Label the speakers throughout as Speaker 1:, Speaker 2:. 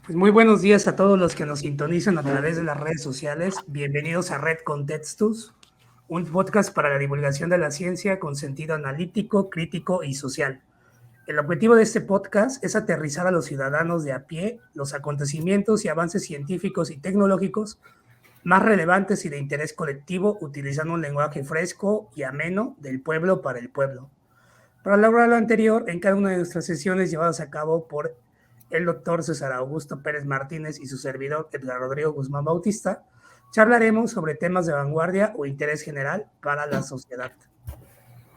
Speaker 1: Pues muy buenos días a todos los que nos sintonizan a través de las redes sociales. Bienvenidos a Red Contextus, un podcast para la divulgación de la ciencia con sentido analítico, crítico y social. El objetivo de este podcast es aterrizar a los ciudadanos de a pie los acontecimientos y avances científicos y tecnológicos más relevantes y de interés colectivo, utilizando un lenguaje fresco y ameno del pueblo para el pueblo. Para lograr lo anterior, en cada una de nuestras sesiones llevadas a cabo por el doctor César Augusto Pérez Martínez y su servidor Edgar Rodrigo Guzmán Bautista, charlaremos sobre temas de vanguardia o interés general para la sociedad.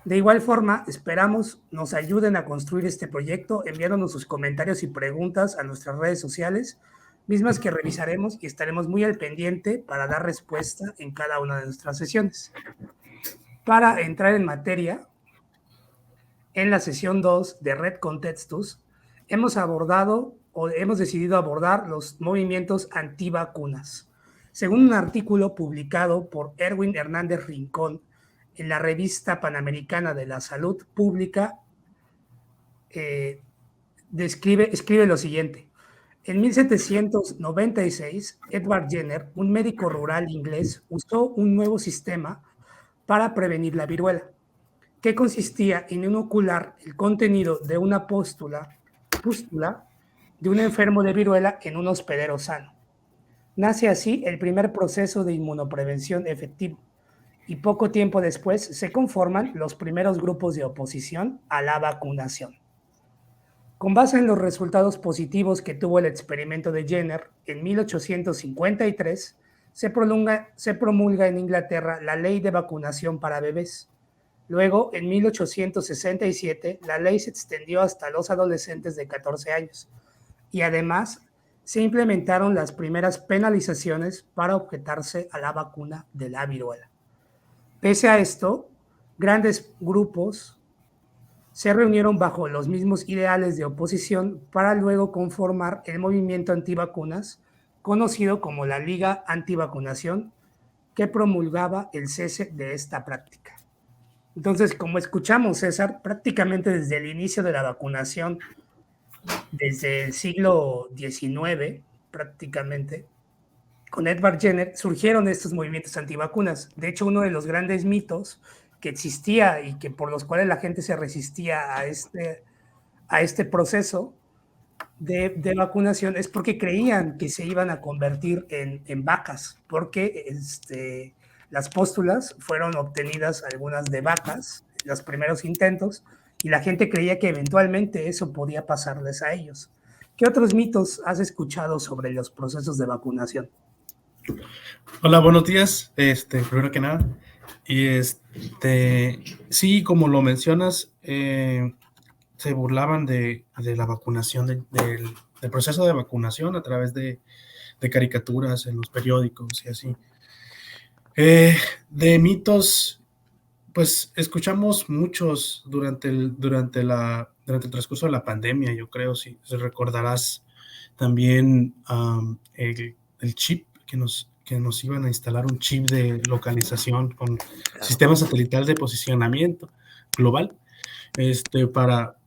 Speaker 1: De igual forma, esperamos nos ayuden a construir este proyecto enviándonos sus comentarios y preguntas a nuestras redes sociales, mismas que revisaremos y estaremos muy al pendiente para dar respuesta en cada una de nuestras sesiones. Para entrar en materia, en la sesión 2 de Red Contextus, hemos decidido abordar los movimientos antivacunas. Según un artículo publicado por Erwin Hernández Rincón en la revista Panamericana de la Salud Pública, escribe lo siguiente. En 1796, Edward Jenner, un médico rural inglés, usó un nuevo sistema para prevenir la viruela, que consistía en inocular el contenido de una pústula de un enfermo de viruela en un hospedero sano. Nace así el primer proceso de inmunoprevención efectivo, y poco tiempo después se conforman los primeros grupos de oposición a la vacunación. Con base en los resultados positivos que tuvo el experimento de Jenner, en 1853 se promulga en Inglaterra la Ley de Vacunación para Bebés. Luego, en 1867, la ley se extendió hasta los adolescentes de 14 años y además se implementaron las primeras penalizaciones para objetarse a la vacuna de la viruela. Pese a esto, grandes grupos se reunieron bajo los mismos ideales de oposición para luego conformar el movimiento antivacunas, conocido como la Liga Antivacunación, que promulgaba el cese de esta práctica. Entonces, como escuchamos, César, prácticamente desde el inicio de la vacunación, desde el siglo XIX, prácticamente, con Edward Jenner, surgieron estos movimientos antivacunas. De hecho, uno de los grandes mitos que existía y que por los cuales la gente se resistía a este proceso de vacunación es porque creían que se iban a convertir en vacas, porque las póstulas fueron obtenidas algunas de vacas, los primeros intentos, y la gente creía que eventualmente eso podía pasarles a ellos. ¿Qué otros mitos has escuchado sobre los procesos de vacunación?
Speaker 2: Hola, buenos días. Primero que nada, sí, como lo mencionas, se burlaban de la vacunación, del proceso de vacunación a través de caricaturas en los periódicos y así. De mitos, pues escuchamos muchos durante el transcurso de la pandemia, yo creo, si recordarás también el chip que nos iban a instalar, un chip de localización con sistema satelital de posicionamiento global,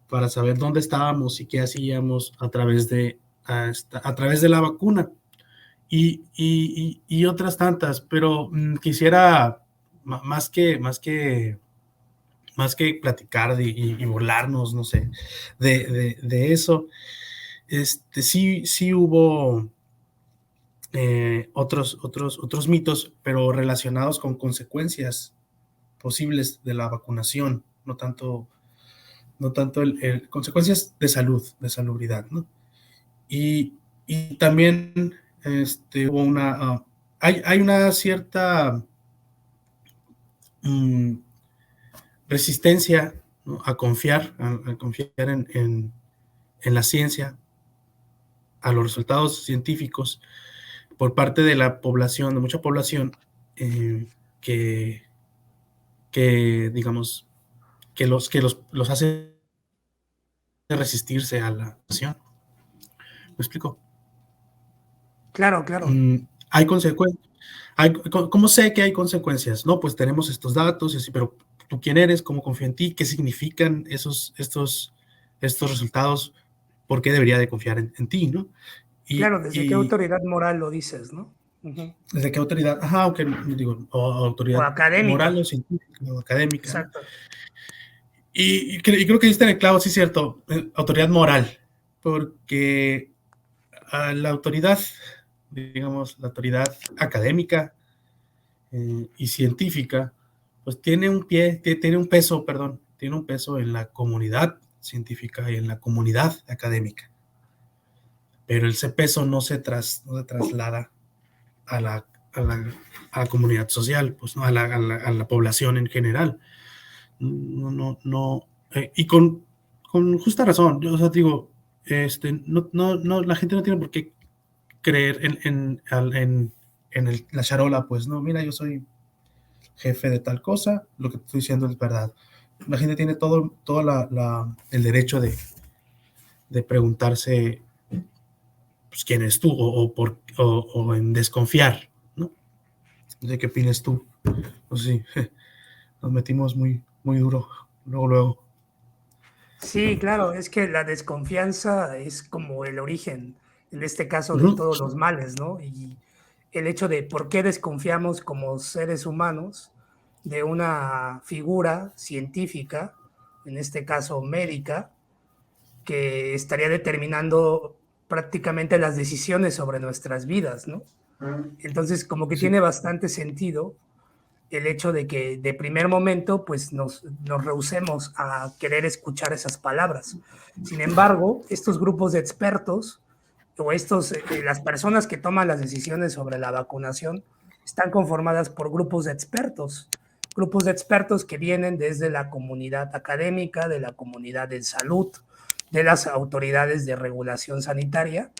Speaker 2: para saber dónde estábamos y qué hacíamos a través de la vacuna y otras tantas, pero quisiera más que platicar y burlarnos, no sé, de eso. Sí hubo otros mitos, pero relacionados con consecuencias posibles de la vacunación, no tanto consecuencias de salud, de salubridad, ¿no? Y también hubo hay una cierta resistencia, ¿no?, a confiar en la ciencia, a los resultados científicos por parte de la población, de mucha población, que digamos, que los hace resistirse a la acción. ¿Me explico?
Speaker 1: Claro, claro.
Speaker 2: Hay consecuencias. ¿Cómo sé que hay consecuencias? No, pues tenemos estos datos, y así, pero ¿tú quién eres? ¿Cómo confío en ti? ¿Qué significan estos resultados? ¿Por qué debería de confiar en ti, no? Y,
Speaker 1: Claro, ¿desde qué
Speaker 2: y
Speaker 1: autoridad moral lo dices, no? Ujú.
Speaker 2: ¿desde qué autoridad? Ajá, aunque digo, o
Speaker 1: O
Speaker 2: autoridad
Speaker 1: académica,
Speaker 2: moral o científica o académica, ¿no?
Speaker 1: exacto.
Speaker 2: Y creo que diste en el clavo, sí es cierto, autoridad moral, porque a la autoridad, digamos, la autoridad académica y científica, pues tiene un peso, perdón, tiene un peso en la comunidad científica y en la comunidad académica, pero ese peso no se traslada a la, a la, a la comunidad social, pues, ¿no? A la población en general. No, y con justa razón, yo, o sea, digo, la gente no tiene por qué creer la charola, pues, no, mira, yo soy jefe de tal cosa, lo que te estoy diciendo es verdad. La gente tiene todo el derecho de preguntarse, pues, quién es tú, o en desconfiar, ¿no? No sé qué opinas tú. No sé si nos metimos muy duro, luego.
Speaker 1: Sí, claro, es que la desconfianza es como el origen, en este caso, de
Speaker 2: Uh-huh.
Speaker 1: todos los males, ¿no? Y el hecho de por qué desconfiamos como seres humanos de una figura científica, en este caso médica, que estaría determinando prácticamente las decisiones sobre nuestras vidas, ¿no? Entonces, como que
Speaker 2: Sí.
Speaker 1: tiene bastante sentido el hecho de que de primer momento pues nos rehusemos a querer escuchar esas palabras. Sin embargo, estos grupos de expertos o las personas que toman las decisiones sobre la vacunación están conformadas por grupos de expertos que vienen desde la comunidad académica, de la comunidad de salud, de las autoridades de regulación sanitaria,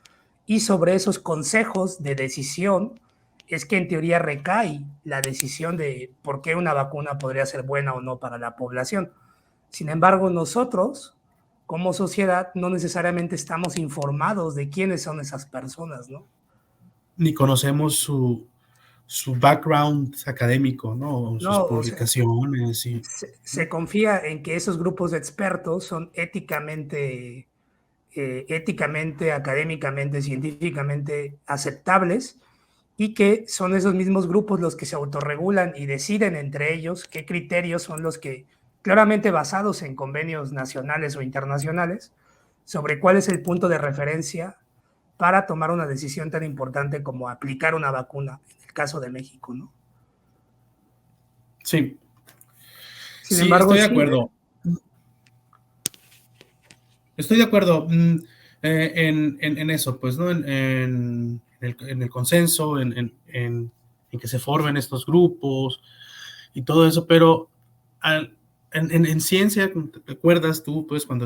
Speaker 1: y sobre esos consejos de decisión es que en teoría recae la decisión de por qué una vacuna podría ser buena o no para la población. Sin embargo, nosotros, como sociedad, no necesariamente estamos informados de quiénes son esas personas, ¿no?
Speaker 2: Ni conocemos su background académico, ¿no? Sus
Speaker 1: No, o sea,
Speaker 2: publicaciones y,
Speaker 1: se
Speaker 2: ¿no?
Speaker 1: confía en que esos grupos de expertos son éticamente, académicamente, científicamente aceptables y que son esos mismos grupos los que se autorregulan y deciden entre ellos qué criterios son los que, claramente basados en convenios nacionales o internacionales, sobre cuál es el punto de referencia para tomar una decisión tan importante como aplicar una vacuna, en el caso de México, ¿no?
Speaker 2: Sí,
Speaker 1: Sin
Speaker 2: sí,
Speaker 1: embargo,
Speaker 2: estoy de
Speaker 1: sí,
Speaker 2: acuerdo. Estoy de acuerdo en eso, pues, ¿no? En el consenso, en que se formen estos grupos y todo eso, pero al, en ciencia, ¿te acuerdas tú, pues, cuando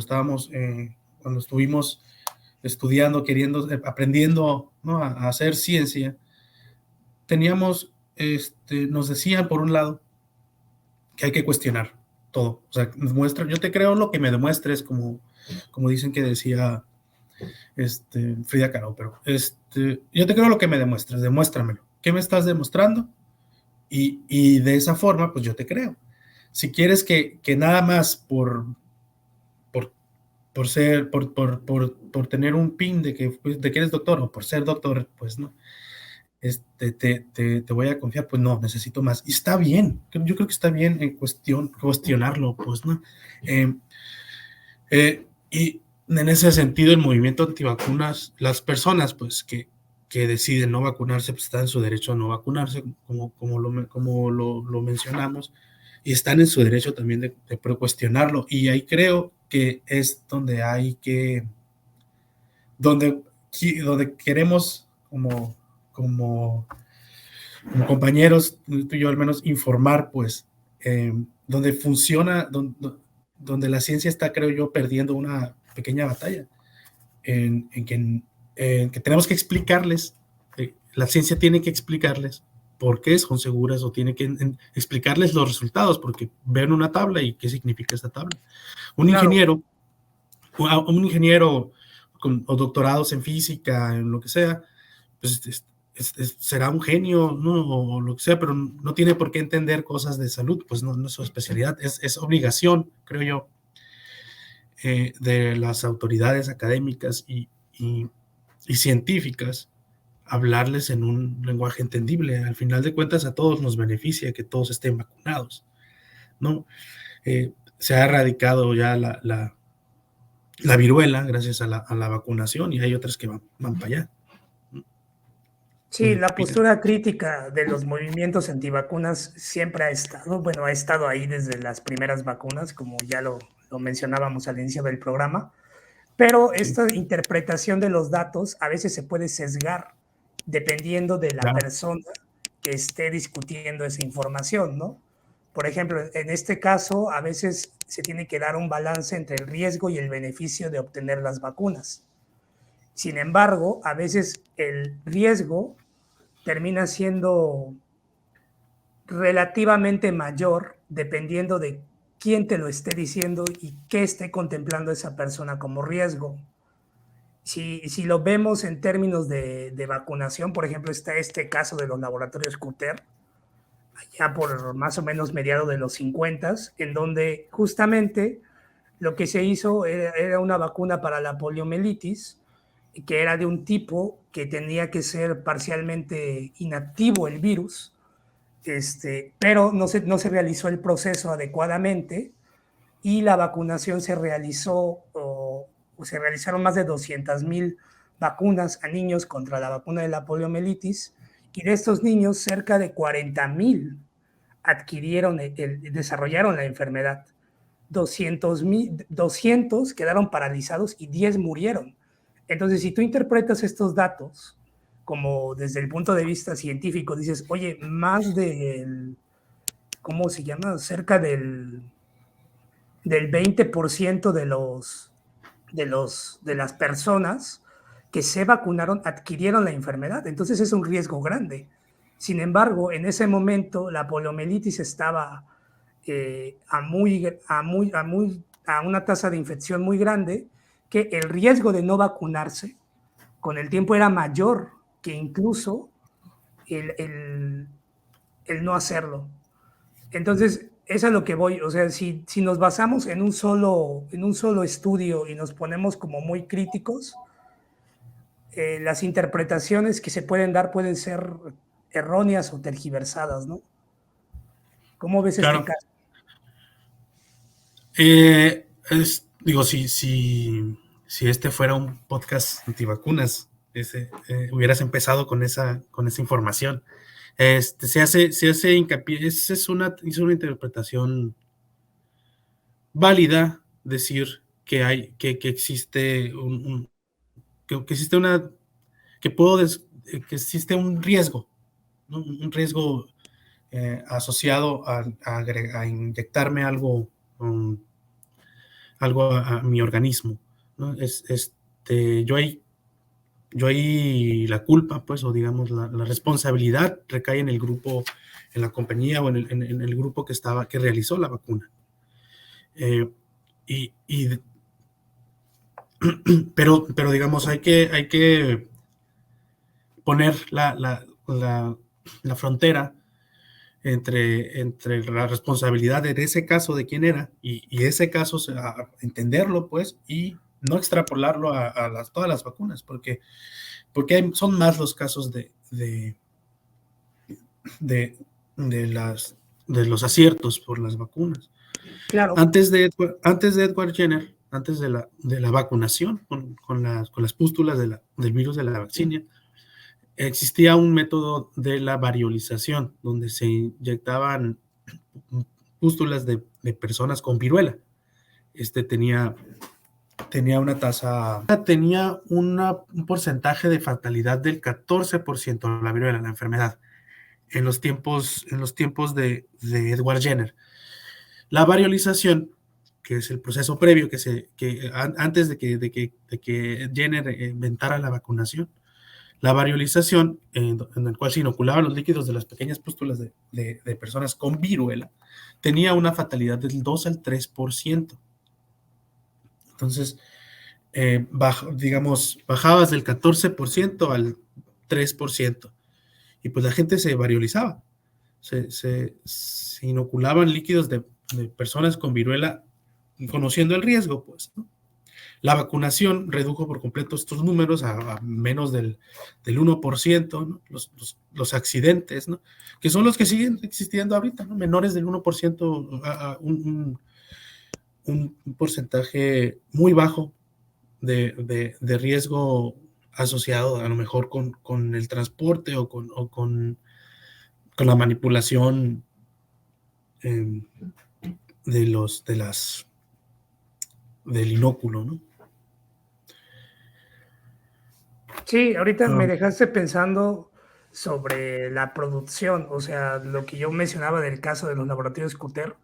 Speaker 2: estuvimos estudiando, aprendiendo, ¿no? A hacer ciencia, nos decían por un lado que hay que cuestionar todo. O sea, yo te creo lo que me demuestres, como dicen que decía Frida Kahlo, pero yo te creo lo que me demuestres, demuéstramelo. ¿Qué me estás demostrando? Y de esa forma, pues yo te creo. Si quieres que nada más por, por tener un pin de que eres doctor o por ser doctor, pues no, te voy a confiar, pues no, necesito más. Y está bien, yo creo que está bien en cuestionarlo, pues no. Y en ese sentido, el movimiento antivacunas, las personas pues que deciden no vacunarse, pues están en su derecho a no vacunarse, como lo mencionamos, y están en su derecho también de cuestionarlo. Y ahí creo que es donde donde, donde queremos como, como compañeros, tú y yo al menos, informar, pues, donde funciona, donde la ciencia está, creo yo, perdiendo una pequeña batalla, en que tenemos que explicarles, la ciencia tiene que explicarles por qué son seguras o tiene que explicarles los resultados, porque ven una tabla y qué significa esta tabla. Un
Speaker 1: claro,
Speaker 2: ingeniero, un ingeniero o doctorados en física, en lo que sea, pues será un genio, ¿no? O lo que sea, pero no tiene por qué entender cosas de salud, pues no es su especialidad, es obligación, creo yo, de las autoridades académicas y y científicas, hablarles en un lenguaje entendible. Al final de cuentas, a todos nos beneficia que todos estén vacunados, ¿no? Se ha erradicado ya la viruela gracias a la vacunación, y hay otras que van para allá.
Speaker 1: Sí, la postura crítica de los movimientos antivacunas siempre ha estado, bueno, ha estado ahí desde las primeras vacunas, como ya lo mencionábamos al inicio del programa, pero esta interpretación de los datos a veces se puede sesgar dependiendo de la
Speaker 2: Claro.
Speaker 1: persona que esté discutiendo esa información, ¿no? Por ejemplo, en este caso, a veces se tiene que dar un balance entre el riesgo y el beneficio de obtener las vacunas. Sin embargo, a veces el riesgo termina siendo relativamente mayor dependiendo de quién te lo esté diciendo y qué esté contemplando esa persona como riesgo. Si lo vemos en términos de vacunación, por ejemplo, está este caso de los laboratorios Cutter, allá por más o menos mediados de los 50, en donde justamente lo que se hizo era una vacuna para la poliomielitis, que era de un tipo que tenía que ser parcialmente inactivo el virus, pero no se realizó el proceso adecuadamente y la vacunación se realizó, o se realizaron más de 200,000 vacunas a niños contra la vacuna de la poliomielitis, y de estos niños cerca de 40,000 desarrollaron la enfermedad. 200 quedaron paralizados y 10 murieron. Entonces, si tú interpretas estos datos como desde el punto de vista científico, dices, oye, más del, ¿cómo se llama? Cerca del 20% de las personas que se vacunaron adquirieron la enfermedad. Entonces es un riesgo grande. Sin embargo, en ese momento la poliomielitis estaba a una tasa de infección muy grande, que el riesgo de no vacunarse con el tiempo era mayor que incluso el, el, el no hacerlo. Entonces, es a lo que voy. O sea, si nos basamos en un solo estudio y nos ponemos como muy críticos, las interpretaciones que se pueden dar pueden ser erróneas o tergiversadas, ¿no? ¿Cómo ves este
Speaker 2: Claro.
Speaker 1: caso?
Speaker 2: Digo, si este fuera un podcast antivacunas, hubieras empezado con esa información. Se hace hincapié, es una interpretación válida decir que existe que existe que existe un riesgo, ¿no? Un riesgo asociado a inyectarme algo a mi organismo, ¿no? Yo ahí la culpa, pues, o digamos, la responsabilidad recae en el grupo, en la compañía o en el grupo que realizó la vacuna. Y pero digamos, hay que poner la frontera entre la responsabilidad de ese caso de quién era y ese caso, entenderlo, pues, y no extrapolarlo a todas las vacunas, porque son más los casos de, de los aciertos por las vacunas.
Speaker 1: Claro,
Speaker 2: Antes de Edward Jenner, antes de la vacunación con las pústulas del virus de la vaccinia, existía un método de la variolización, donde se inyectaban pústulas de personas con viruela. Tenía una tasa, tenía un porcentaje de fatalidad del 14%, la viruela, la enfermedad, en los tiempos de Edward Jenner. La variolización, que es el proceso previo antes de que Jenner inventara la vacunación, la variolización, en el cual se inoculaban los líquidos de las pequeñas pústulas de personas con viruela, tenía una fatalidad del 2 al 3%. Entonces, bajabas del 14% al 3%, y pues la gente se variolizaba, se inoculaban líquidos de personas con viruela, conociendo el riesgo, pues, ¿no? La vacunación redujo por completo estos números a menos del 1%, ¿no? Los accidentes, ¿no? Que son los que siguen existiendo ahorita, ¿no? Menores del 1%, un porcentaje muy bajo de riesgo asociado a lo mejor con el transporte o con la manipulación eh, del inóculo, ¿no?
Speaker 1: Sí, ahorita me dejaste pensando sobre la producción, o sea, lo que yo mencionaba del caso de los laboratorios Cutter,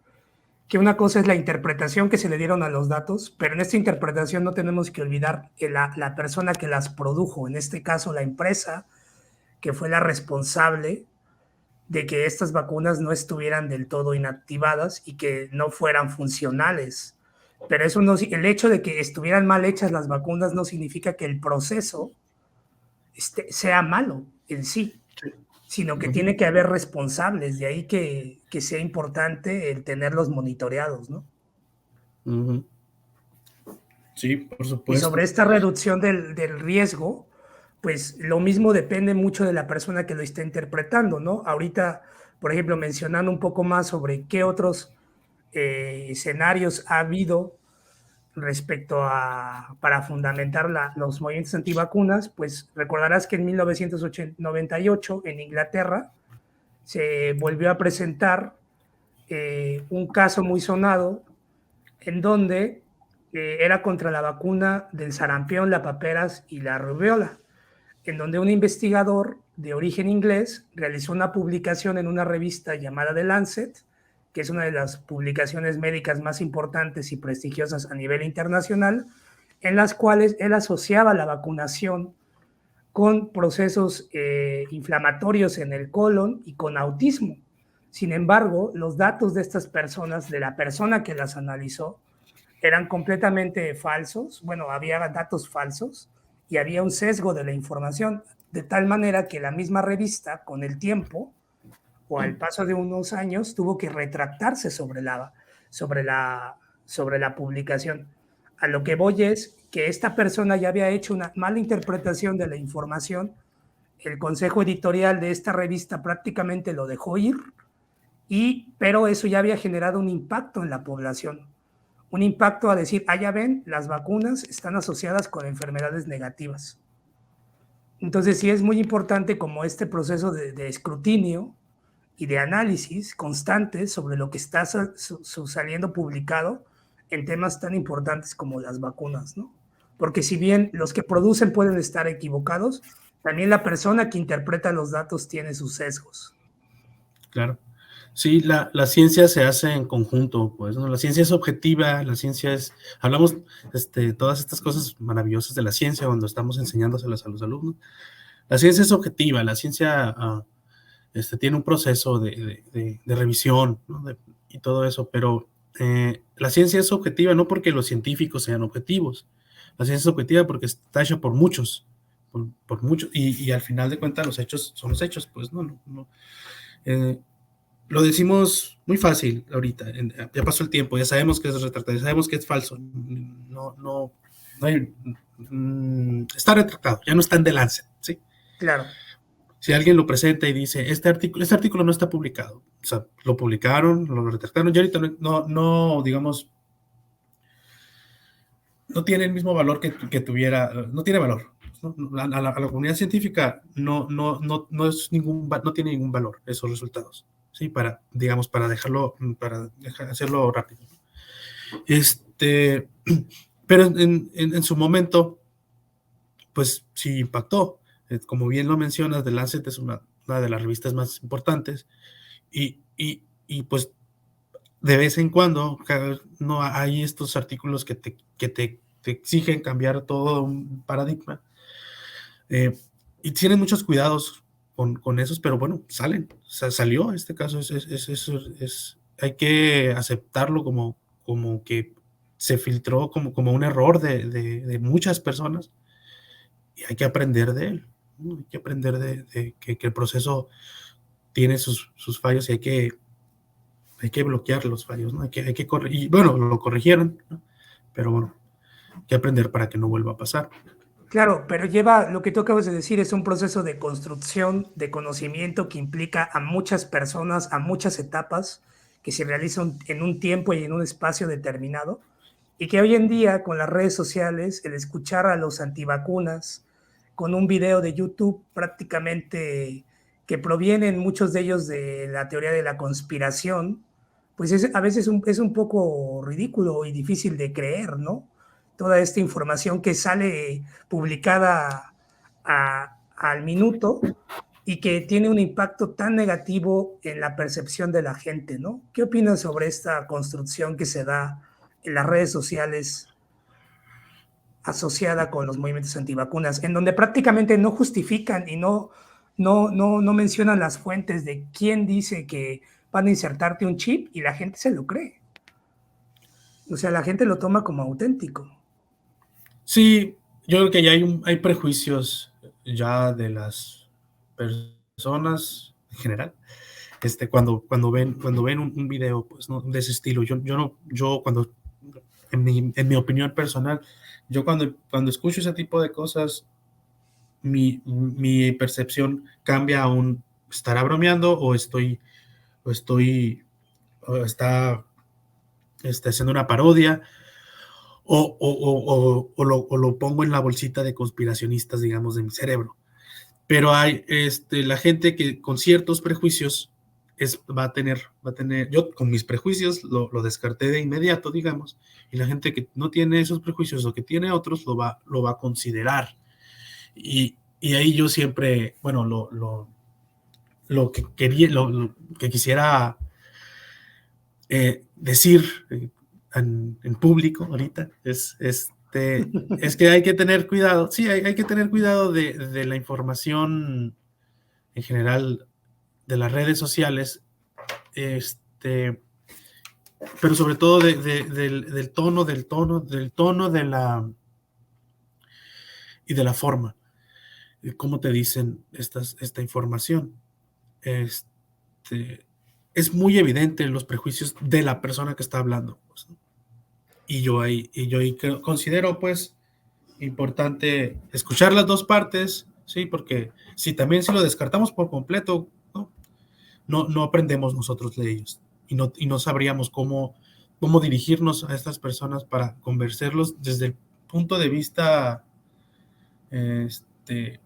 Speaker 1: que una cosa es la interpretación que se le dieron a los datos, pero en esta interpretación no tenemos que olvidar que la persona que las produjo, en este caso la empresa, que fue la responsable de que estas vacunas no estuvieran del todo inactivadas y que no fueran funcionales. Pero eso no, el hecho de que estuvieran mal hechas las vacunas no significa que el proceso sea malo en sí,
Speaker 2: Sí.
Speaker 1: sino que
Speaker 2: Uh-huh.
Speaker 1: tiene que haber responsables, de ahí que sea importante el tenerlos monitoreados, ¿no?
Speaker 2: Uh-huh. Sí, por
Speaker 1: Y sobre
Speaker 2: supuesto.
Speaker 1: esta reducción del riesgo, pues lo mismo depende mucho de la persona que lo está interpretando, ¿no? Ahorita, por ejemplo, mencionando un poco más sobre qué otros escenarios ha habido respecto a, para fundamentar los movimientos antivacunas, pues recordarás que en 1998 en Inglaterra se volvió a presentar un caso muy sonado en donde era contra la vacuna del sarampión, la paperas y la rubiola, en donde un investigador de origen inglés realizó una publicación en una revista llamada The Lancet, que es una de las publicaciones médicas más importantes y prestigiosas a nivel internacional, en las cuales él asociaba la vacunación con procesos inflamatorios en el colon y con autismo. Sin embargo, los datos de estas personas, de la persona que las analizó, eran completamente falsos. Bueno, había datos falsos y había un sesgo de la información, de tal manera que la misma revista, con el tiempo o al paso de unos años, tuvo que retractarse sobre la, sobre la publicación. A lo que voy es que esta persona ya había hecho una mala interpretación de la información, el consejo editorial de esta revista prácticamente lo dejó ir, pero eso ya había generado un impacto en la población, un impacto a decir, ah, ya ven, las vacunas están asociadas con enfermedades negativas. Entonces sí es muy importante como este proceso de escrutinio y de análisis constante sobre lo que está saliendo publicado en temas tan importantes como las vacunas, ¿no? Porque si bien los que producen pueden estar equivocados, también la persona que interpreta los datos tiene sus sesgos.
Speaker 2: Claro. Sí, la ciencia se hace en conjunto, pues, ¿no? La ciencia es objetiva, la ciencia es, hablamos todas estas cosas maravillosas de la ciencia cuando estamos enseñándoselas a los alumnos. La ciencia es objetiva, la ciencia tiene un proceso de revisión, ¿no? Y todo eso, pero la ciencia es objetiva no porque los científicos sean objetivos, la ciencia es objetiva porque está hecha por muchos, por muchos, y al final de cuentas los hechos son los hechos, pues, no. Lo decimos muy fácil ahorita, ya pasó el tiempo, ya sabemos que es retratado, ya sabemos que es falso, no hay, está retratado, ya no está en The Lancet, ¿sí?
Speaker 1: Claro.
Speaker 2: Si alguien lo presenta y dice, este artículo no está publicado, o sea, lo publicaron, lo retractaron, y ahorita no digamos, no tiene el mismo valor que tuviera, no tiene valor. ¿No? A la comunidad científica no tiene ningún valor esos resultados, ¿sí? Para hacerlo rápido. Pero en su momento, pues sí impactó. Como bien lo mencionas, The Lancet es una de las revistas más importantes y pues de vez en cuando no hay estos artículos que te exigen cambiar todo un paradigma y tienen muchos cuidados con esos, pero bueno, salió este caso, hay que aceptarlo como que se filtró como un error de muchas personas y hay que aprender de él, ¿no? Hay que aprender de que el proceso tiene sus fallos y hay que bloquear los fallos, ¿no? Hay que corregir, y bueno, lo corrigieron, ¿no? Pero bueno, que aprender para que no vuelva a pasar.
Speaker 1: Claro, pero lleva, lo que tú acabas de decir, es un proceso de construcción de conocimiento que implica a muchas personas, a muchas etapas, que se realizan en un tiempo y en un espacio determinado, y que hoy en día con las redes sociales, el escuchar a los antivacunas con un video de YouTube prácticamente que provienen muchos de ellos de la teoría de la conspiración, pues a veces es un poco ridículo y difícil de creer, ¿no? Toda esta información que sale publicada al minuto y que tiene un impacto tan negativo en la percepción de la gente, ¿no? ¿Qué opinas sobre esta construcción que se da en las redes sociales asociada con los movimientos antivacunas, en donde prácticamente no justifican y no mencionan las fuentes de quién dice que van a insertarte un chip y la gente se lo cree? O sea, la gente lo toma como auténtico.
Speaker 2: Sí, yo creo que ya hay prejuicios ya de las personas en general, cuando ven un video, pues, ¿no? De ese estilo. En mi opinión personal, yo cuando escucho ese tipo de cosas, mi percepción cambia a un, ¿estará bromeando o está haciendo una parodia? O lo pongo en la bolsita de conspiracionistas, digamos, de mi cerebro. Pero hay la gente que con ciertos prejuicios va a tener, yo con mis prejuicios lo descarté de inmediato, digamos, y la gente que no tiene esos prejuicios o que tiene otros lo va a considerar. Y ahí yo siempre, bueno, lo que quería, lo que quisiera decir en público ahorita es que hay que tener cuidado, sí, hay que tener cuidado de la información en general de las redes sociales, pero sobre todo del tono y de la forma, de cómo te dicen esta información. Es muy evidente los prejuicios de la persona que está hablando, pues, ¿no? Y yo ahí considero, pues, importante escuchar las dos partes, ¿sí? Porque si lo descartamos por completo, no aprendemos nosotros de ellos y no sabríamos cómo dirigirnos a estas personas para convencerlos desde el punto de vista este,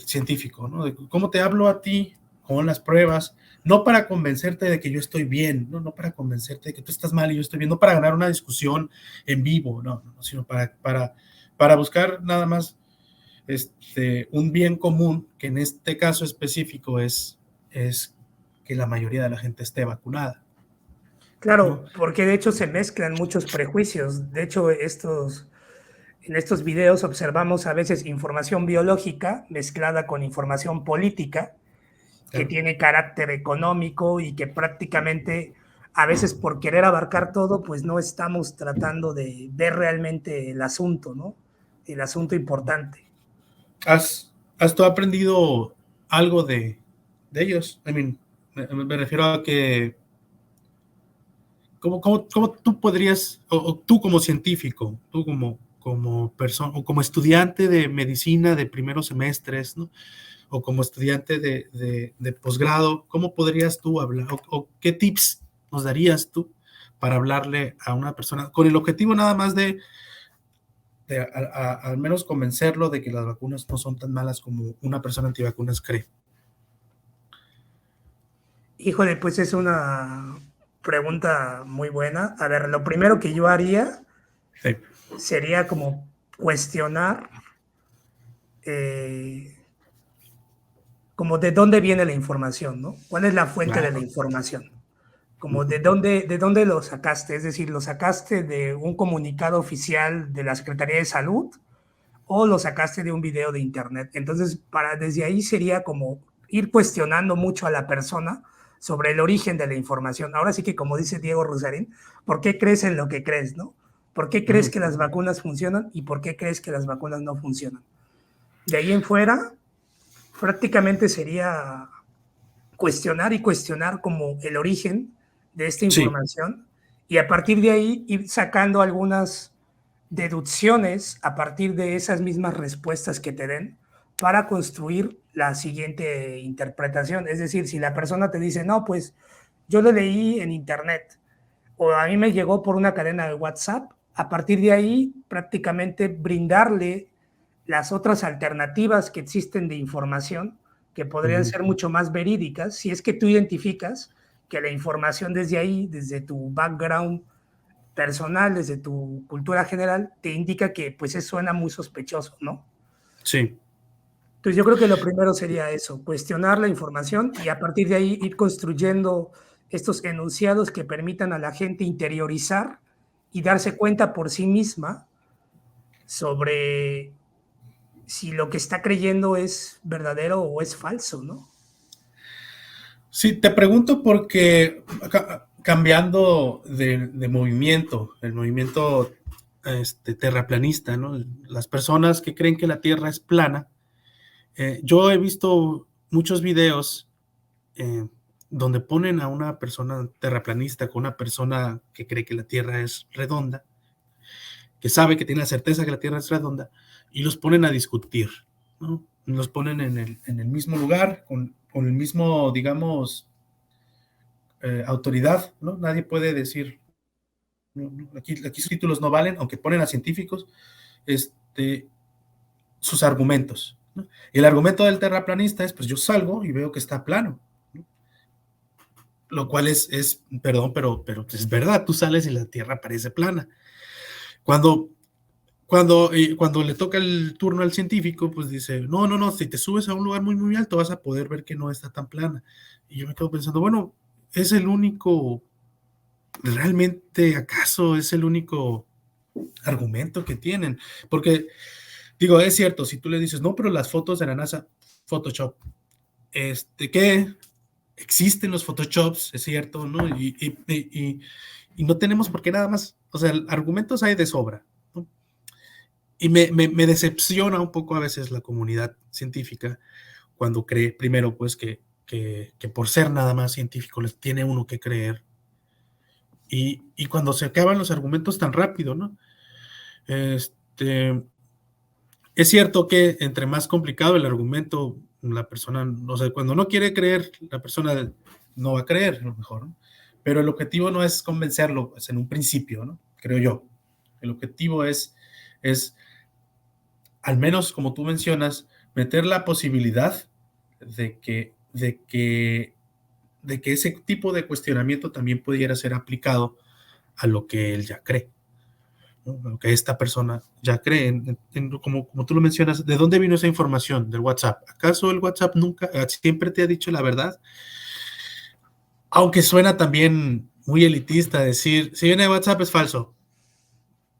Speaker 2: científico, ¿no? De cómo te hablo a ti con las pruebas, no para convencerte de que yo estoy bien, no para convencerte de que tú estás mal y yo estoy bien, no para ganar una discusión en vivo, no, sino para buscar nada más un bien común, que en este caso específico es que la mayoría de la gente esté vacunada, ¿no?
Speaker 1: Claro, porque de hecho se mezclan muchos prejuicios. De hecho, en estos videos observamos a veces información biológica mezclada con información política que
Speaker 2: Claro.
Speaker 1: tiene carácter económico y que prácticamente a veces por querer abarcar todo, pues no estamos tratando de ver realmente el asunto, ¿no? El asunto importante.
Speaker 2: ¿Has tú aprendido algo de ellos? I mean, me refiero a que ¿cómo tú podrías, o tú como científico, tú como persona, o como estudiante de medicina de primeros semestres, ¿no? O como estudiante de posgrado, ¿cómo podrías tú hablar, o qué tips nos darías tú para hablarle a una persona con el objetivo nada más de al menos convencerlo de que las vacunas no son tan malas como una persona antivacunas cree?
Speaker 1: Híjole, pues es una pregunta muy buena. A ver, lo primero que yo haría
Speaker 2: Sí.
Speaker 1: sería como cuestionar como de dónde viene la información, ¿no? ¿Cuál es la fuente de la
Speaker 2: Claro.
Speaker 1: información? Como
Speaker 2: Uh-huh.
Speaker 1: de dónde lo sacaste, es decir, lo sacaste de un comunicado oficial de la Secretaría de Salud o lo sacaste de un video de internet. Entonces, desde ahí sería como ir cuestionando mucho a la persona sobre el origen de la información. Ahora sí que, como dice Diego Rusarín, ¿por qué crees en lo que crees, no? ¿Por qué crees
Speaker 2: Uh-huh.
Speaker 1: que las vacunas funcionan y por qué crees que las vacunas no funcionan? De ahí en fuera, prácticamente sería cuestionar y cuestionar como el origen de esta
Speaker 2: Sí.
Speaker 1: información y a partir de ahí ir sacando algunas, deducciones a partir de esas mismas respuestas que te den para construir la siguiente interpretación. Es decir, si la persona te dice, no, pues yo lo leí en internet o a mí me llegó por una cadena de WhatsApp, a partir de ahí prácticamente brindarle las otras alternativas que existen de información que podrían ser mucho más verídicas si es que tú identificas que la información desde ahí, desde tu background personal, desde tu cultura general, te indica que pues eso suena muy sospechoso, ¿no?
Speaker 2: Sí.
Speaker 1: Entonces yo creo que lo primero sería eso, cuestionar la información y a partir de ahí ir construyendo estos enunciados que permitan a la gente interiorizar y darse cuenta por sí misma sobre si lo que está creyendo es verdadero o es falso, ¿no?
Speaker 2: Sí, te pregunto porque cambiando de movimiento, el movimiento terraplanista, ¿no? Las personas que creen que la Tierra es plana, yo he visto muchos videos eh, donde ponen a una persona terraplanista con una persona que cree que la Tierra es redonda, que sabe que tiene la certeza que la Tierra es redonda, y los ponen a discutir, ¿no? Los ponen en el mismo lugar, con el mismo, digamos, autoridad, ¿no? Nadie puede decir, aquí sus títulos no valen, aunque ponen a científicos, sus argumentos, ¿no? Y el argumento del terraplanista es, pues yo salgo y veo que está plano, ¿no? Lo cual perdón, pero es verdad, tú sales y la Tierra parece plana. Cuando cuando le toca el turno al científico, pues dice, no, si te subes a un lugar muy, muy alto vas a poder ver que no está tan plana. Y yo me quedo pensando, bueno, es el único, realmente, ¿acaso es el único argumento que tienen? Porque, digo, es cierto, si tú le dices, no, pero las fotos de la NASA, Photoshop, ¿qué? Existen los Photoshops, es cierto, ¿no? Y no tenemos por qué nada más, o sea, argumentos hay de sobra, ¿no? Y me decepciona un poco a veces la comunidad científica cuando cree, primero, pues que por ser nada más científico les tiene uno que creer. Y cuando se acaban los argumentos tan rápido, ¿no? Es cierto que entre más complicado el argumento, la persona, o sea, cuando no quiere creer, la persona no va a creer, a lo mejor, ¿no? Pero el objetivo no es convencerlo, pues, en un principio, ¿no? Creo yo. El objetivo es al menos como tú mencionas, meter la posibilidad de que, de que, de que ese tipo de cuestionamiento también pudiera ser aplicado a lo que él ya cree, ¿no? A lo que esta persona ya cree. Como tú lo mencionas, ¿de dónde vino esa información? Del WhatsApp. ¿Acaso el WhatsApp nunca, siempre te ha dicho la verdad? Aunque suena también muy elitista decir, si viene de WhatsApp es falso.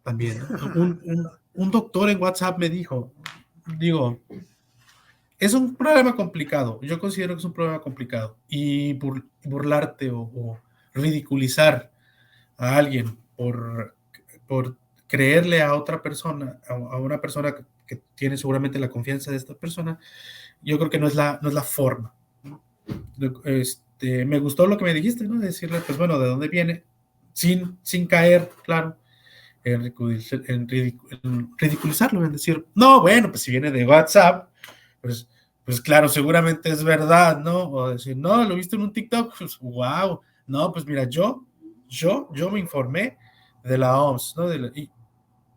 Speaker 2: También, ¿no? Un doctor en WhatsApp me dijo, digo, es un problema complicado. Yo considero que es un problema complicado. Y burlarte o ridiculizar a alguien por creerle a otra persona, a una persona que tiene seguramente la confianza de esta persona, yo creo que no es la forma. Me gustó lo que me dijiste, ¿no? Decirle, pues bueno, ¿de dónde viene? Sin caer, claro, en ridiculizarlo, en decir, no, bueno, pues si viene de WhatsApp, pues, pues claro, seguramente es verdad, ¿no? O decir, no, lo viste en un TikTok, pues wow, no, pues mira, yo me informé de la OMS, ¿no? Y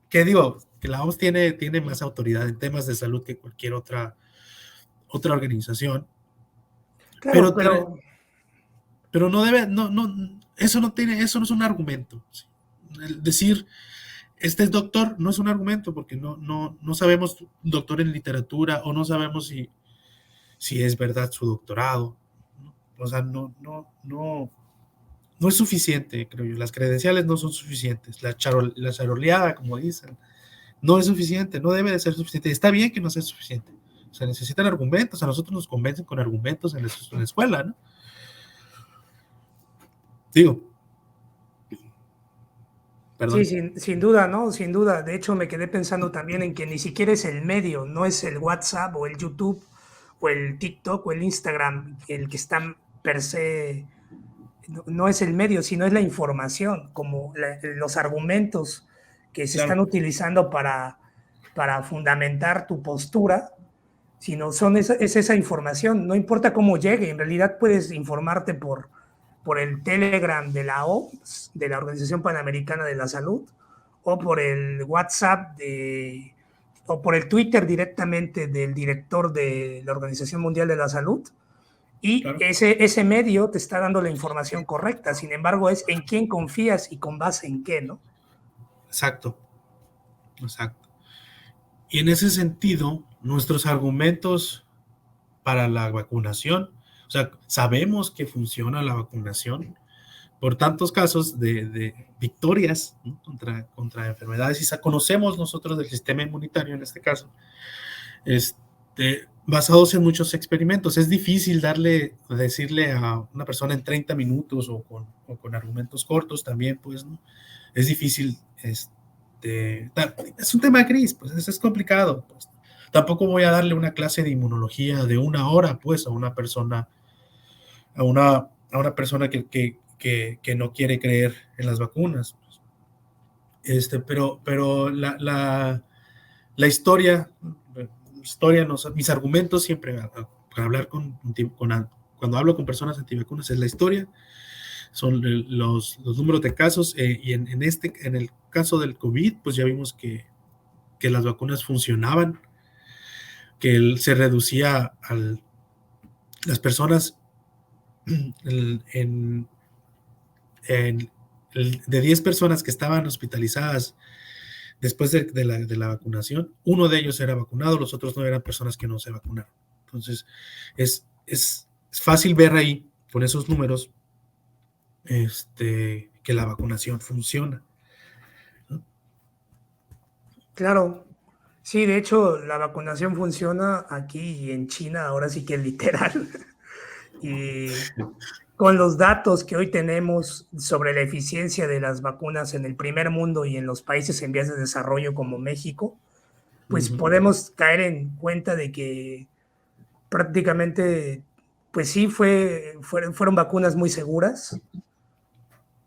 Speaker 2: ¿qué digo? Que la OMS tiene más autoridad en temas de salud que cualquier otra organización,
Speaker 1: Claro,
Speaker 2: pero, pero no debe, eso no es un argumento, ¿sí? El decir, este es doctor, no es un argumento, porque no sabemos, doctor en literatura, o no sabemos si es verdad su doctorado. O sea, no es suficiente, creo yo. Las credenciales no son suficientes. La charoleada, como dicen, no es suficiente, no debe de ser suficiente. Está bien que no sea suficiente. Se necesitan argumentos, a nosotros nos convencen con argumentos en la escuela, ¿no? Digo,
Speaker 1: sí,
Speaker 2: perdón.
Speaker 1: sin duda, ¿no? Sin duda. De hecho, me quedé pensando también en que ni siquiera es el medio, no es el WhatsApp o el YouTube o el TikTok o el Instagram el que está per se, no es el medio, sino es la información, como los argumentos que se están
Speaker 2: Claro,
Speaker 1: utilizando para fundamentar tu postura, sino es esa información, no importa cómo llegue, en realidad puedes informarte por el Telegram de la OMS, de la Organización Panamericana de la Salud, o por el WhatsApp o por el Twitter directamente del director de la Organización Mundial de la Salud, y
Speaker 2: claro.
Speaker 1: ese medio te está dando la información correcta. Sin embargo, es en quién confías y con base en qué, ¿no?
Speaker 2: Exacto, exacto. Y en ese sentido, nuestros argumentos para la vacunación, o sea, sabemos que funciona la vacunación por tantos casos de victorias, ¿no? contra enfermedades, y conocemos nosotros del sistema inmunitario en este caso, basados en muchos experimentos. Es difícil decirle a una persona en 30 minutos o con argumentos cortos también, pues, ¿no? Es difícil, es un tema gris, pues es complicado. Pues. Tampoco voy a darle una clase de inmunología de 1 hora, pues, a una persona que no quiere creer en las vacunas. Pero la historia, mis argumentos siempre para hablar cuando hablo con personas antivacunas es la historia, son los números de casos, y en el caso del COVID, pues ya vimos que las vacunas funcionaban, que se reducía las personas en, en, de 10 personas que estaban hospitalizadas después de la vacunación, uno de ellos era vacunado, los otros no eran personas que no se vacunaron. Entonces, es fácil ver ahí, con esos números, que la vacunación funciona, ¿no?
Speaker 1: Claro, sí, de hecho, la vacunación funciona aquí y en China, ahora sí que es literal. Y con los datos que hoy tenemos sobre la eficiencia de las vacunas en el primer mundo y en los países en vías de desarrollo como México, pues
Speaker 2: Uh-huh.
Speaker 1: podemos caer en cuenta de que prácticamente, pues sí, fueron vacunas muy seguras,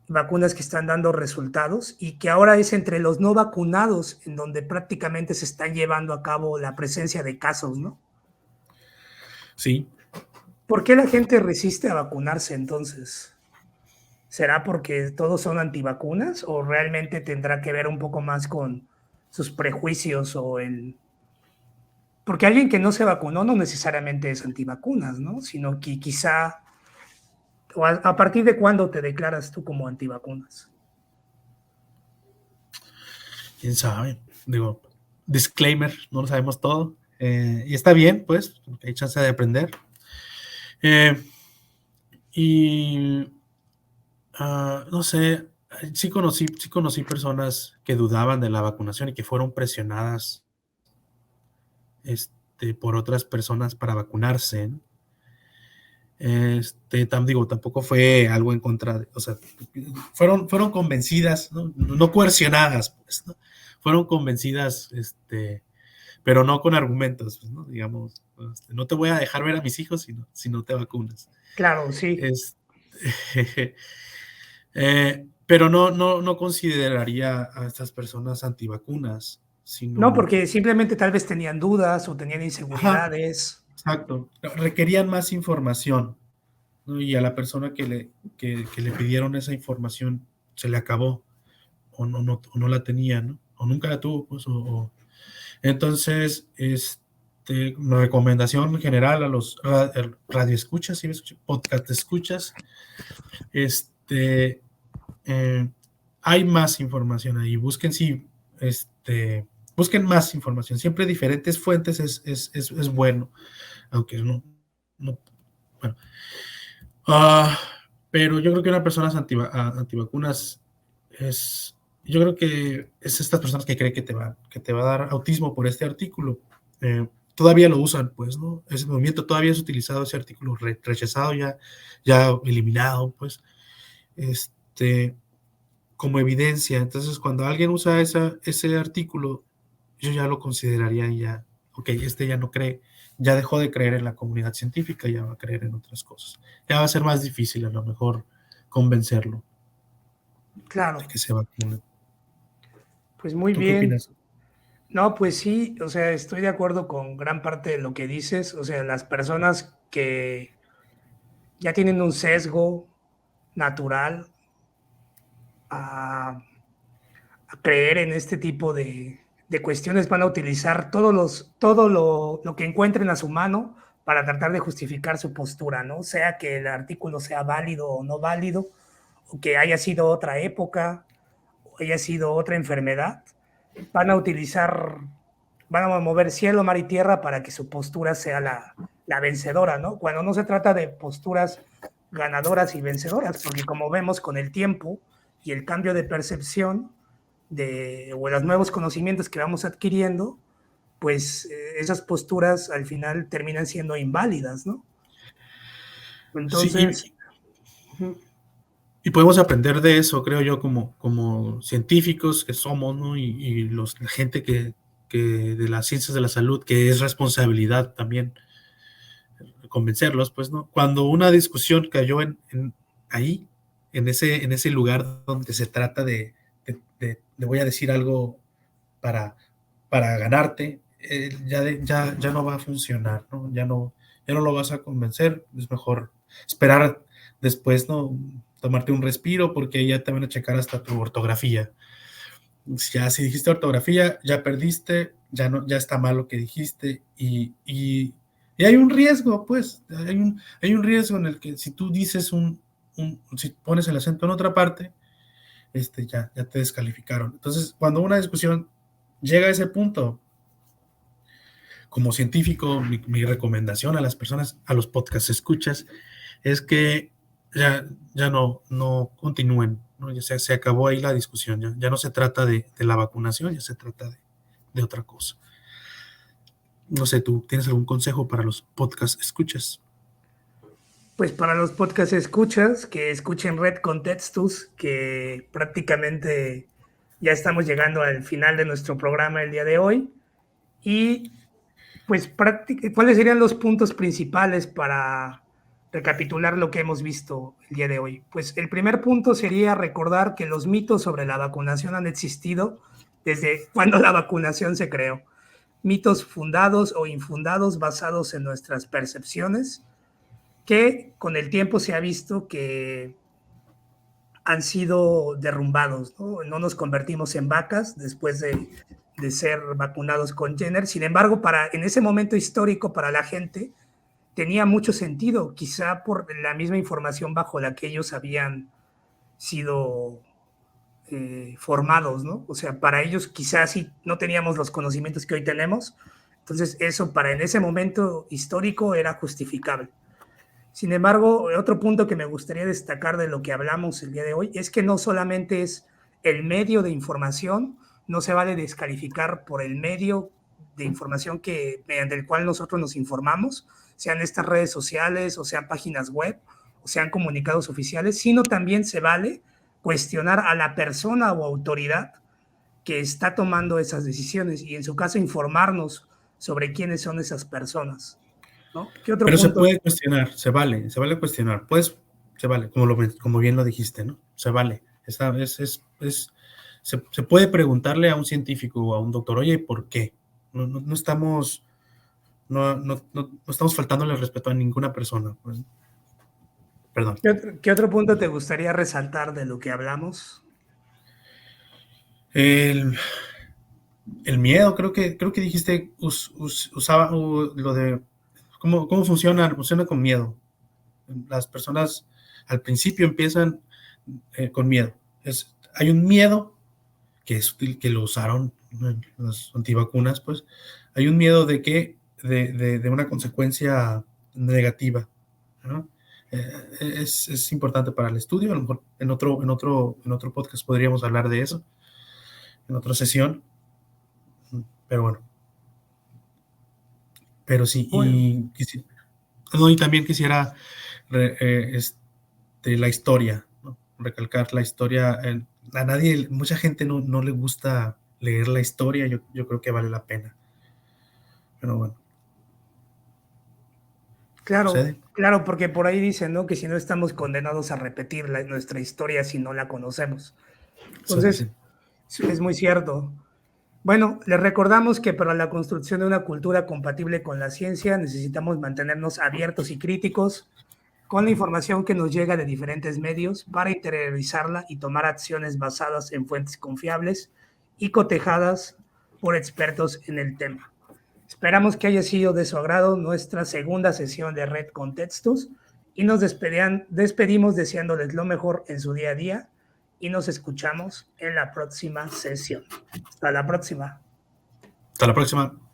Speaker 1: vacunas que están dando resultados y que ahora es entre los no vacunados en donde prácticamente se están llevando a cabo la presencia de casos, ¿no?
Speaker 2: Sí,
Speaker 1: ¿Por qué la gente resiste a vacunarse entonces? ¿Será porque todos son antivacunas o realmente tendrá que ver un poco más con sus prejuicios o el... Porque alguien que no se vacunó no necesariamente es antivacunas, ¿no? Sino que quizá... O a partir de cuándo te declaras tú como antivacunas.
Speaker 2: quién sabe. Digo, disclaimer, no lo sabemos todo. Y está bien, pues, hay chance de aprender. Eh, y no sé, sí conocí personas que dudaban de la vacunación y que fueron presionadas, por otras personas para vacunarse, ¿no? Tampoco fue algo en contra o sea, fueron convencidas, ¿no? No coercionadas, pues, ¿no? Fueron convencidas, pero no con argumentos, pues, ¿no? Digamos, no te voy a dejar ver a mis hijos si no te vacunas.
Speaker 1: Claro, sí.
Speaker 2: Es, pero no consideraría a estas personas antivacunas,
Speaker 1: No,
Speaker 2: sino,
Speaker 1: porque simplemente tal vez tenían dudas o tenían
Speaker 2: ajá,
Speaker 1: inseguridades.
Speaker 2: exacto, requerían más información, ¿no? Y a la persona que le pidieron esa información se le acabó, o no la tenía, ¿no? O nunca la tuvo, pues, entonces, una recomendación general a los radioescuchas, ¿sí? Podcast escuchas, este, eh, hay más información ahí, busquen más información, siempre diferentes fuentes es bueno, aunque no, bueno. Ah, pero yo creo que una persona antivacunas yo creo que es estas personas que creen que te va a dar autismo por este artículo. Todavía lo usan, pues, ¿no? Ese movimiento todavía es utilizado, ese artículo rechazado, ya eliminado, pues, este, como evidencia. Entonces, cuando alguien usa ese artículo, yo ya lo consideraría ya, ok, ya no cree, ya dejó de creer en la comunidad científica, ya va a creer en otras cosas. Ya va a ser más difícil a lo mejor convencerlo de
Speaker 1: Claro.
Speaker 2: que se vacune.
Speaker 1: Pues muy
Speaker 2: ¿Tú qué
Speaker 1: bien.
Speaker 2: opinas?
Speaker 1: No, pues sí, o sea, estoy de acuerdo con gran parte de lo que dices. O sea, las personas que ya tienen un sesgo natural a, a creer en este tipo de cuestiones van a utilizar todo lo que encuentren a su mano para tratar de justificar su postura, ¿no? Sea que el artículo sea válido o no válido, o que haya sido otra época, o haya sido otra enfermedad, van a utilizar, van a mover cielo, mar y tierra para que su postura sea la vencedora, ¿no? Cuando no se trata de posturas ganadoras y vencedoras, porque como vemos con el tiempo y el cambio de percepción o los nuevos conocimientos que vamos adquiriendo, pues esas posturas al final terminan siendo inválidas, ¿no?
Speaker 2: Sí,
Speaker 1: Entonces,
Speaker 2: y podemos aprender de eso, creo yo, como científicos que somos, ¿no? La gente que de las ciencias de la salud, que es responsabilidad también convencerlos, pues, ¿no? Cuando una discusión cayó ahí, en ese lugar donde se trata de voy a decir algo para, para ganarte, ya no va a funcionar, ¿no? Ya no lo vas a convencer, es mejor esperar después, ¿no? Tomarte un respiro porque ya te van a checar hasta tu ortografía. Ya si dijiste ortografía, ya perdiste, ya no, ya está mal lo que dijiste y hay un riesgo, pues, hay un riesgo en el que si tú dices si pones el acento en otra parte, ya te descalificaron. Entonces, cuando una discusión llega a ese punto, como científico, mi recomendación a las personas, a los podcast escuchas, es que ya no continúen, ¿no? Ya se acabó ahí la discusión, ya no se trata de la vacunación, ya se trata de otra cosa. No sé, ¿tú tienes algún consejo para los podcast escuchas?
Speaker 1: pues para los podcast escuchas, que escuchen Red Contextus, que prácticamente ya estamos llegando al final de nuestro programa el día de hoy. Y pues, ¿cuáles serían los puntos principales para recapitular lo que hemos visto el día de hoy? Pues el primer punto sería recordar que los mitos sobre la vacunación han existido desde cuando la vacunación se creó. Mitos fundados o infundados basados en nuestras percepciones, que con el tiempo se ha visto que han sido derrumbados, ¿no? No nos convertimos en vacas después de ser vacunados con Jenner. Sin embargo, en ese momento histórico para la gente tenía mucho sentido, quizá por la misma información bajo la que ellos habían sido formados, ¿no? O sea, para ellos quizás sí no teníamos los conocimientos que hoy tenemos, entonces eso para en ese momento histórico era justificable. Sin embargo, otro punto que me gustaría destacar de lo que hablamos el día de hoy es que no solamente es el medio de información, no se vale descalificar por el medio de información mediante el cual nosotros nos informamos, sean estas redes sociales o sean páginas web o sean comunicados oficiales, sino también se vale cuestionar a la persona o autoridad que está tomando esas decisiones y en su caso informarnos sobre quiénes son esas personas, ¿no? ¿Qué otro
Speaker 2: Pero se
Speaker 1: punto?
Speaker 2: puede cuestionar, se vale cuestionar, pues se vale, como bien lo dijiste, ¿no? Se vale. Se puede preguntarle a un científico o a un doctor, oye, ¿por qué? No estamos, no estamos faltándole el respeto a ninguna persona. Pues, perdón.
Speaker 1: ¿Qué otro punto te gustaría resaltar de lo que hablamos?
Speaker 2: El, el miedo, creo que dijiste, usaba lo de cómo funciona con miedo. Las personas al principio empiezan con miedo. Hay un miedo que lo usaron las antivacunas, pues hay un miedo de una consecuencia negativa, ¿no? Es importante para el estudio, a lo mejor en otro podcast podríamos hablar de eso, en otra sesión, pero bueno, pero sí,
Speaker 1: Bueno,
Speaker 2: no, y también quisiera la historia, ¿no? Recalcar la historia. A nadie, mucha gente no le gusta leer la historia, yo creo que vale la pena. Pero bueno,
Speaker 1: claro,
Speaker 2: sucede.
Speaker 1: claro, porque por ahí dicen, ¿no? Que si no estamos condenados a repetir nuestra historia si no la conocemos.
Speaker 2: Eso
Speaker 1: Entonces,
Speaker 2: dicen.
Speaker 1: Es muy cierto. Bueno, les recordamos que para la construcción de una cultura compatible con la ciencia necesitamos mantenernos abiertos y críticos con la información que nos llega de diferentes medios para interiorizarla y tomar acciones basadas en fuentes confiables y cotejadas por expertos en el tema. Esperamos que haya sido de su agrado nuestra segunda sesión de Red Contextos y nos despedimos deseándoles lo mejor en su día a día y nos escuchamos en la próxima sesión. Hasta la próxima.
Speaker 2: Hasta la próxima.